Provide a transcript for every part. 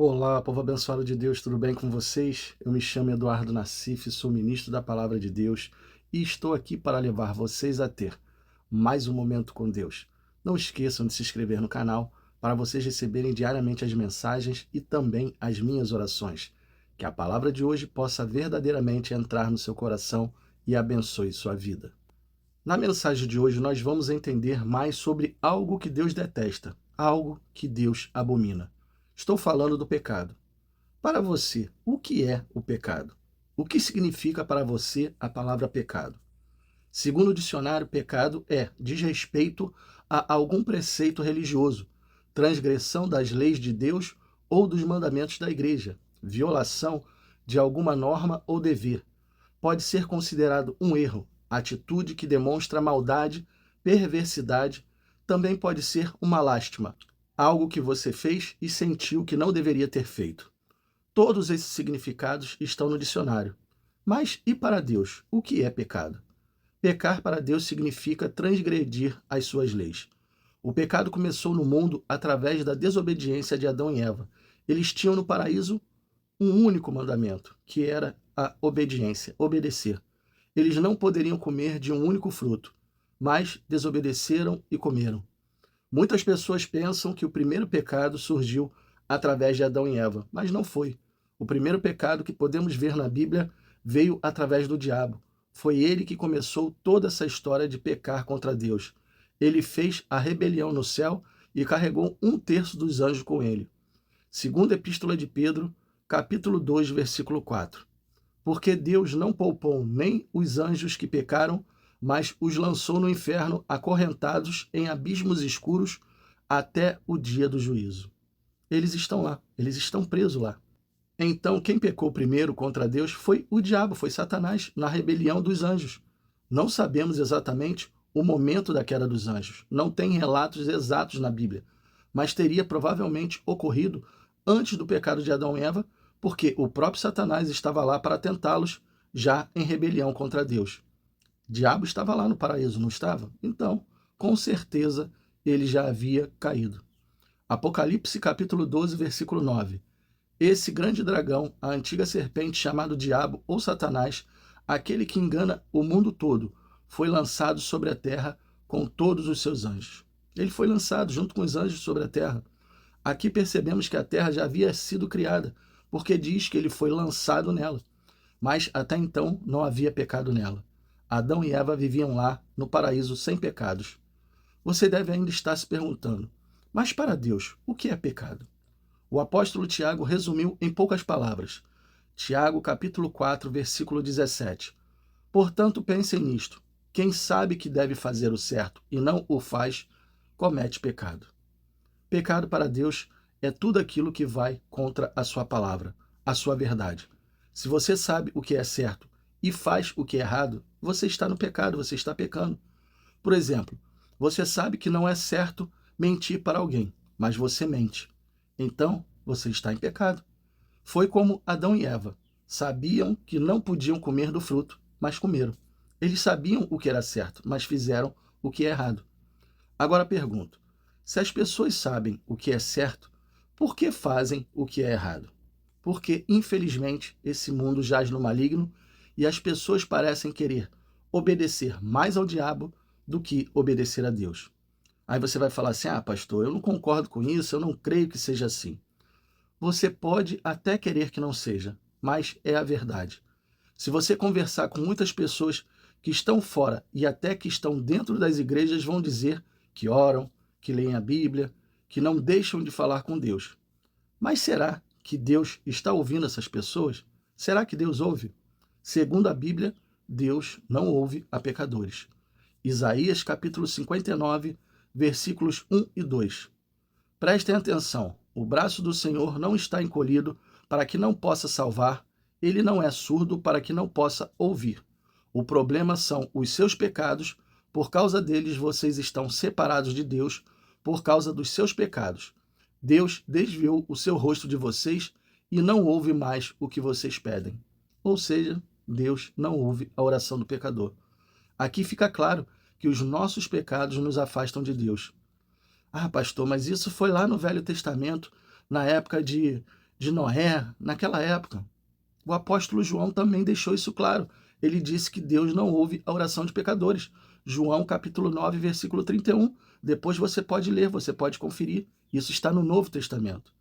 Olá, povo abençoado de Deus, tudo bem com vocês? Eu me chamo Eduardo Nassif, sou ministro da Palavra de Deus e estou aqui para levar vocês a ter mais um momento com Deus. Não esqueçam de se inscrever no canal para vocês receberem diariamente as mensagens e também as minhas orações. Que a palavra de hoje possa verdadeiramente entrar no seu coração e abençoe sua vida. Na mensagem de hoje nós vamos entender mais sobre algo que Deus detesta, algo que Deus abomina. Estou falando do pecado. Para você, o que é o pecado? O que significa para você a palavra pecado? Segundo o dicionário, pecado é desrespeito a algum preceito religioso, transgressão das leis de Deus ou dos mandamentos da igreja, violação de alguma norma ou dever. Pode ser considerado um erro, atitude que demonstra maldade, perversidade. Também pode ser uma lástima, algo que você fez e sentiu que não deveria ter feito. Todos esses significados estão no dicionário. Mas e para Deus, o que é pecado? Pecar para Deus significa transgredir as suas leis. O pecado começou no mundo através da desobediência de Adão e Eva. Eles tinham no paraíso um único mandamento, que era a obediência, obedecer. Eles não poderiam comer de um único fruto, mas desobedeceram e comeram. Muitas pessoas pensam que o primeiro pecado surgiu através de Adão e Eva, mas não foi. O primeiro pecado que podemos ver na Bíblia veio através do diabo. Foi ele que começou toda essa história de pecar contra Deus. Ele fez a rebelião no céu e carregou 1/3 dos anjos com ele. Segunda Epístola de Pedro, capítulo 2, versículo 4. Porque Deus não poupou nem os anjos que pecaram, mas os lançou no inferno acorrentados em abismos escuros até o dia do juízo. Eles estão lá, eles estão presos lá. Então, quem pecou primeiro contra Deus foi o diabo, foi Satanás, na rebelião dos anjos. Não sabemos exatamente o momento da queda dos anjos. Não tem relatos exatos na Bíblia, mas teria provavelmente ocorrido antes do pecado de Adão e Eva, porque o próprio Satanás estava lá para tentá-los já em rebelião contra Deus. O diabo estava lá no paraíso, não estava? Então, com certeza, ele já havia caído. Apocalipse capítulo 12, versículo 9. Esse grande dragão, a antiga serpente chamado Diabo ou Satanás, aquele que engana o mundo todo, foi lançado sobre a terra com todos os seus anjos. Ele foi lançado junto com os anjos sobre a terra. Aqui percebemos que a terra já havia sido criada, porque diz que ele foi lançado nela. Mas até então não havia pecado nela. Adão e Eva viviam lá no paraíso sem pecados. Você deve ainda estar se perguntando, mas para Deus, o que é pecado? O apóstolo Tiago resumiu em poucas palavras. Tiago, capítulo 4, versículo 17. Portanto, pensem nisto. Quem sabe que deve fazer o certo e não o faz, comete pecado. Pecado para Deus é tudo aquilo que vai contra a sua palavra, a sua verdade. Se você sabe o que é certo e faz o que é errado, você está no pecado, você está pecando. Por exemplo, você sabe que não é certo mentir para alguém, mas você mente. Então, você está em pecado. Foi como Adão e Eva. Sabiam que não podiam comer do fruto, mas comeram. Eles sabiam o que era certo, mas fizeram o que é errado. Agora pergunto, se as pessoas sabem o que é certo, por que fazem o que é errado? Porque, infelizmente, esse mundo jaz no maligno e as pessoas parecem querer obedecer mais ao diabo do que obedecer a Deus. Aí você vai falar assim, pastor, eu não concordo com isso, eu não creio que seja assim. Você pode até querer que não seja, mas é a verdade. Se você conversar com muitas pessoas que estão fora e até que estão dentro das igrejas, vão dizer que oram, que leem a Bíblia, que não deixam de falar com Deus. Mas será que Deus está ouvindo essas pessoas? Será que Deus ouve? Segundo a Bíblia, Deus não ouve a pecadores. Isaías capítulo 59, versículos 1 e 2. Prestem atenção, o braço do Senhor não está encolhido para que não possa salvar, ele não é surdo para que não possa ouvir. O problema são os seus pecados, por causa deles vocês estão separados de Deus, por causa dos seus pecados. Deus desviou o seu rosto de vocês e não ouve mais o que vocês pedem. Ou seja, Deus não ouve a oração do pecador. Aqui fica claro que os nossos pecados nos afastam de Deus. Pastor, mas isso foi lá no Velho Testamento, na época de de Noé, naquela época. O apóstolo João também deixou isso claro. Ele disse que Deus não ouve a oração de pecadores. João capítulo 9, versículo 31. Depois você pode ler, você pode conferir. Isso está no Novo Testamento.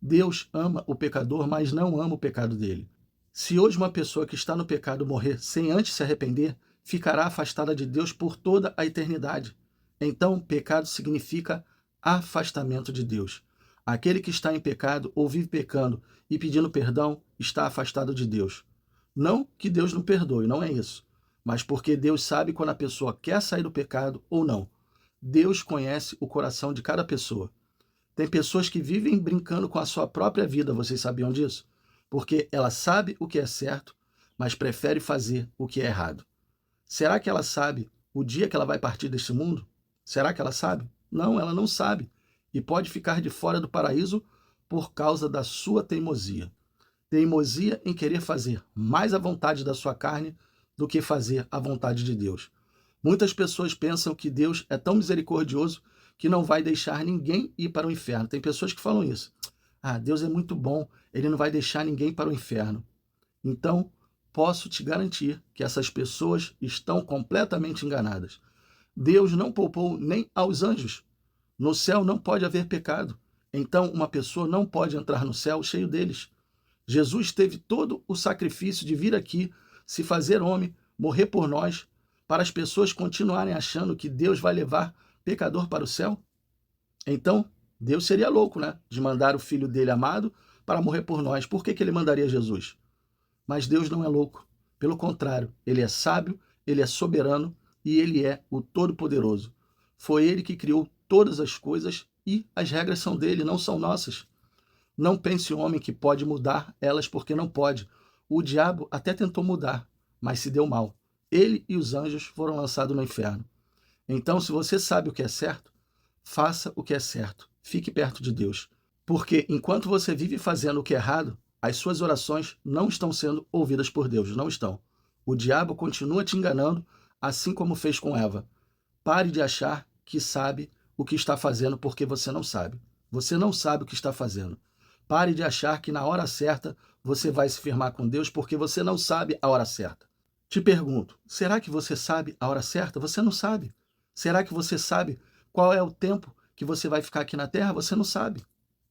Deus ama o pecador, mas não ama o pecado dele. Se hoje uma pessoa que está no pecado morrer sem antes se arrepender, ficará afastada de Deus por toda a eternidade. Então, pecado significa afastamento de Deus. Aquele que está em pecado ou vive pecando e pedindo perdão está afastado de Deus. Não que Deus não perdoe, não é isso. Mas porque Deus sabe quando a pessoa quer sair do pecado ou não. Deus conhece o coração de cada pessoa. Tem pessoas que vivem brincando com a sua própria vida, vocês sabiam disso? Porque ela sabe o que é certo, mas prefere fazer o que é errado. Será que ela sabe o dia que ela vai partir deste mundo? Será que ela sabe? Não, ela não sabe. E pode ficar de fora do paraíso por causa da sua teimosia. Teimosia em querer fazer mais a vontade da sua carne do que fazer a vontade de Deus. Muitas pessoas pensam que Deus é tão misericordioso que não vai deixar ninguém ir para o inferno. Tem pessoas que falam isso. Ah, Deus é muito bom, ele não vai deixar ninguém para o inferno. Então, posso te garantir que essas pessoas estão completamente enganadas. Deus não poupou nem aos anjos. No céu não pode haver pecado. Então, uma pessoa não pode entrar no céu cheio deles. Jesus teve todo o sacrifício de vir aqui, se fazer homem, morrer por nós, para as pessoas continuarem achando que Deus vai levar pecador para o céu? Então, Deus seria louco, né? De mandar o filho dele amado para morrer por nós. Por que ele mandaria Jesus? Mas Deus não é louco. Pelo contrário, ele é sábio, ele é soberano e ele é o Todo-Poderoso. Foi ele que criou todas as coisas e as regras são dele, não são nossas. Não pense o homem que pode mudar elas porque não pode. O diabo até tentou mudar, mas se deu mal. Ele e os anjos foram lançados no inferno. Então, se você sabe o que é certo, faça o que é certo. Fique perto de Deus. Porque enquanto você vive fazendo o que é errado, as suas orações não estão sendo ouvidas por Deus, não estão. O diabo continua te enganando, assim como fez com Eva. Pare de achar que sabe o que está fazendo porque você não sabe. Você não sabe o que está fazendo. Pare de achar que na hora certa você vai se firmar com Deus porque você não sabe a hora certa. Te pergunto, será que você sabe a hora certa? Você não sabe. Será que você sabe qual é o tempo que você vai ficar aqui na Terra? Você não sabe.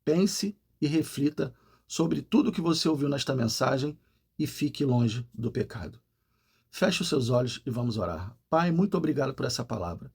Pense e reflita sobre tudo que você ouviu nesta mensagem e fique longe do pecado. Feche os seus olhos e vamos orar. Pai, muito obrigado por essa palavra.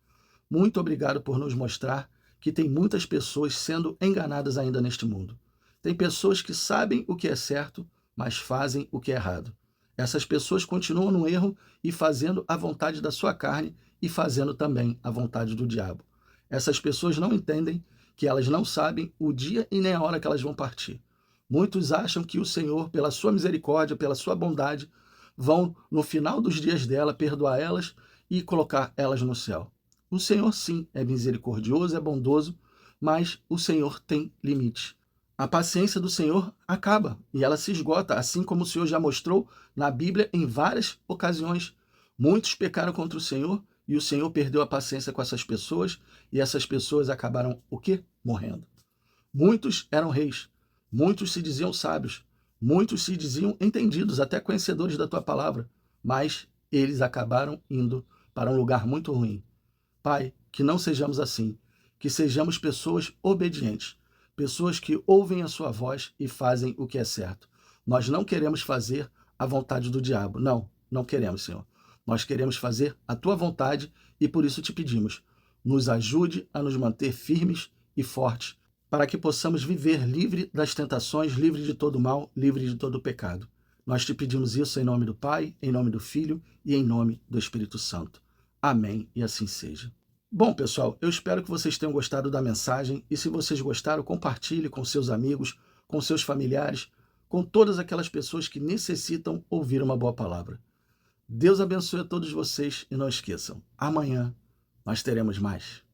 Muito obrigado por nos mostrar que tem muitas pessoas sendo enganadas ainda neste mundo. Tem pessoas que sabem o que é certo, mas fazem o que é errado. Essas pessoas continuam no erro e fazendo a vontade da sua carne e fazendo também a vontade do diabo. Essas pessoas não entendem que elas não sabem o dia e nem a hora que elas vão partir. Muitos acham que o Senhor, pela sua misericórdia, pela sua bondade, vão, no final dos dias dela, perdoar elas e colocar elas no céu. O Senhor, sim, é misericordioso, é bondoso, mas o Senhor tem limite. A paciência do Senhor acaba e ela se esgota, assim como o Senhor já mostrou na Bíblia em várias ocasiões. Muitos pecaram contra o Senhor e o Senhor perdeu a paciência com essas pessoas e essas pessoas acabaram o quê? Morrendo. Muitos eram reis, muitos se diziam sábios, muitos se diziam entendidos, até conhecedores da tua palavra, mas eles acabaram indo para um lugar muito ruim. Pai, que não sejamos assim, que sejamos pessoas obedientes, pessoas que ouvem a sua voz e fazem o que é certo. Nós não queremos fazer a vontade do diabo. Não, não queremos, Senhor. Nós queremos fazer a tua vontade e por isso te pedimos, nos ajude a nos manter firmes e fortes, para que possamos viver livre das tentações, livre de todo mal, livre de todo pecado. Nós te pedimos isso em nome do Pai, em nome do Filho e em nome do Espírito Santo. Amém e assim seja. Bom, pessoal, eu espero que vocês tenham gostado da mensagem e se vocês gostaram, compartilhe com seus amigos, com seus familiares, com todas aquelas pessoas que necessitam ouvir uma boa palavra. Deus abençoe a todos vocês e não esqueçam, amanhã nós teremos mais.